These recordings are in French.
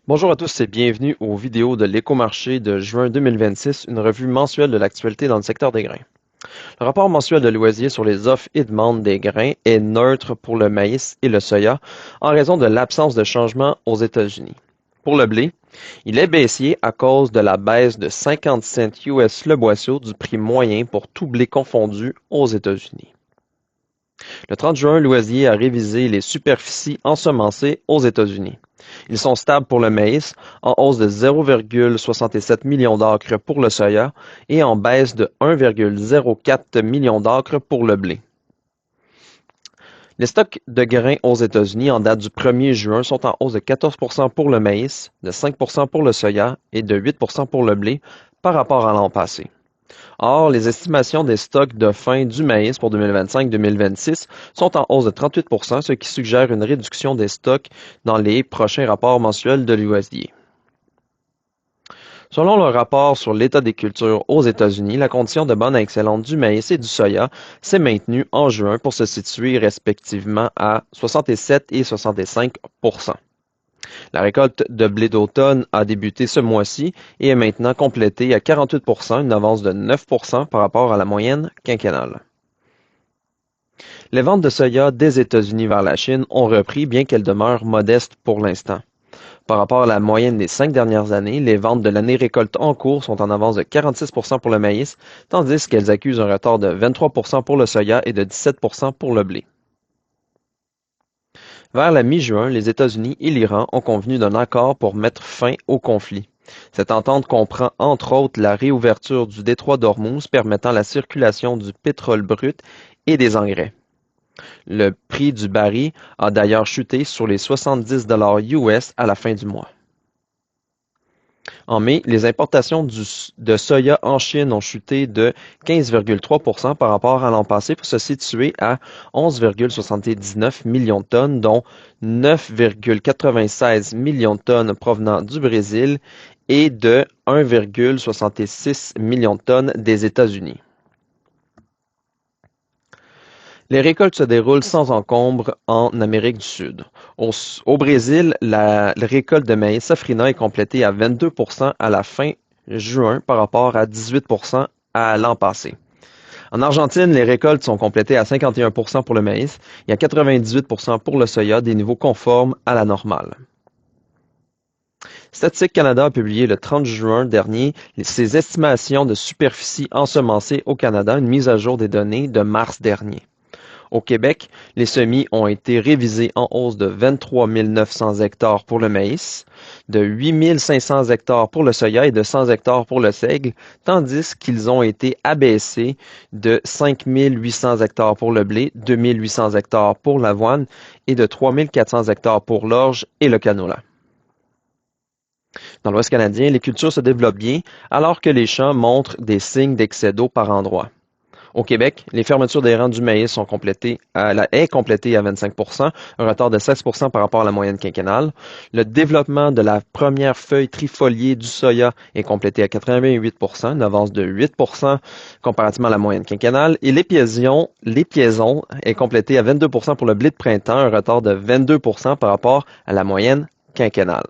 Bonjour à tous et bienvenue aux vidéos de l'Écomarché de juin 2026, une revue mensuelle de l'actualité dans le secteur des grains. Le rapport mensuel de Loisier sur les offres et demandes des grains est neutre pour le maïs et le soya en raison de l'absence de changement aux États-Unis. Pour le blé, il est baissier à cause de la baisse de 50 cents US le boisseau du prix moyen pour tout blé confondu aux États-Unis. Le 30 juin, Loisier a révisé les superficies ensemencées aux États-Unis. Ils sont stables pour le maïs, en hausse de 0,67 millions d'acres pour le soya et en baisse de 1,04 millions d'acres pour le blé. Les stocks de grains aux États-Unis en date du 1er juin sont en hausse de 14 pour le maïs, de 5 pour le soya et de 8 pour le blé par rapport à l'an passé. Or, les estimations des stocks de fin du maïs pour 2025-2026 sont en hausse de 38 ce qui suggère une réduction des stocks dans les prochains rapports mensuels de l'USDA. Selon le rapport sur l'état des cultures aux États-Unis, la condition de bonne à excellente du maïs et du soya s'est maintenue en juin pour se situer respectivement à 67 et 65 La récolte de blé d'automne a débuté ce mois-ci et est maintenant complétée à 48 une avance de 9 par rapport à la moyenne quinquennale. Les ventes de soya des États-Unis vers la Chine ont repris, bien qu'elles demeurent modestes pour l'instant. Par rapport à la moyenne des 5 dernières années, les ventes de l'année récolte en cours sont en avance de 46 pour le maïs, tandis qu'elles accusent un retard de 23 pour le soya et de 17 pour le blé. Vers la mi-juin, les États-Unis et l'Iran ont convenu d'un accord pour mettre fin au conflit. Cette entente comprend entre autres la réouverture du détroit d'Ormuz permettant la circulation du pétrole brut et des engrais. Le prix du baril a d'ailleurs chuté sur les 70 US à la fin du mois. En mai, les importations de soya en Chine ont chuté de 15,3 par rapport à l'an passé pour se situer à 11,79 millions de tonnes, dont 9,96 millions de tonnes provenant du Brésil et de 1,66 millions de tonnes des États-Unis. Les récoltes se déroulent sans encombre en Amérique du Sud. Au Brésil, la récolte de maïs safrina est complétée à 22 à la fin juin par rapport à 18 à l'an passé. En Argentine, les récoltes sont complétées à 51 pour le maïs et à 98 pour le soya, des niveaux conformes à la normale. Statistique Canada a publié le 30 juin dernier ses estimations de superficie ensemencée au Canada, une mise à jour des données de mars dernier. Au Québec, les semis ont été révisés en hausse de 23 900 hectares pour le maïs, de 8 500 hectares pour le soya et de 100 hectares pour le seigle, tandis qu'ils ont été abaissés de 5 800 hectares pour le blé, 2 800 hectares pour l'avoine et de 3 400 hectares pour l'orge et le canola. Dans l'Ouest canadien, les cultures se développent bien alors que les champs montrent des signes d'excès d'eau par endroits. Au Québec, les fermetures des rangs du maïs sont complétées à 25 un retard de 16 par rapport à la moyenne quinquennale. Le développement de la première feuille trifoliée du soya est complété à 88 une avance de 8 comparativement à la moyenne quinquennale. Et l'épiaison est complété à 22 pour le blé de printemps, un retard de 22 par rapport à la moyenne quinquennale.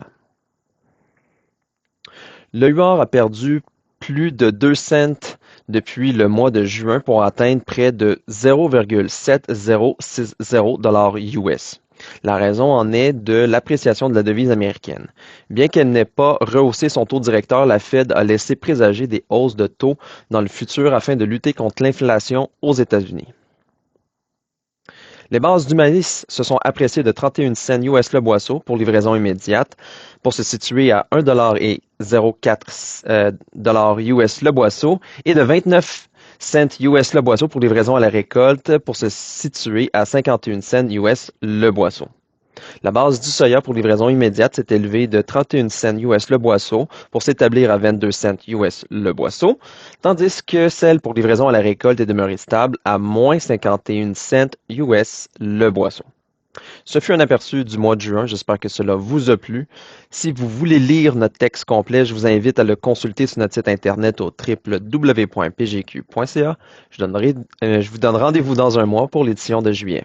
Le huard a perdu plus de 2 cents depuis le mois de juin pour atteindre près de 0,7060 US. La raison en est de l'appréciation de la devise américaine. Bien qu'elle n'ait pas rehaussé son taux directeur, la Fed a laissé présager des hausses de taux dans le futur afin de lutter contre l'inflation aux États-Unis. Les bases du maïs se sont appréciées de 31 cents US le boisseau pour livraison immédiate pour se situer à 1,04 US le boisseau et de 29 cents US le boisseau pour livraison à la récolte pour se situer à 51 cents US le boisseau. La base du soya pour livraison immédiate s'est élevée de 31 cents US le boisseau pour s'établir à 22 cents US le boisseau, tandis que celle pour livraison à la récolte est demeurée stable à moins 51 cents US le boisseau. Ce fut un aperçu du mois de juin, j'espère que cela vous a plu. Si vous voulez lire notre texte complet, je vous invite à le consulter sur notre site internet au www.pgq.ca. Je vous donne rendez-vous dans un mois pour l'édition de juillet.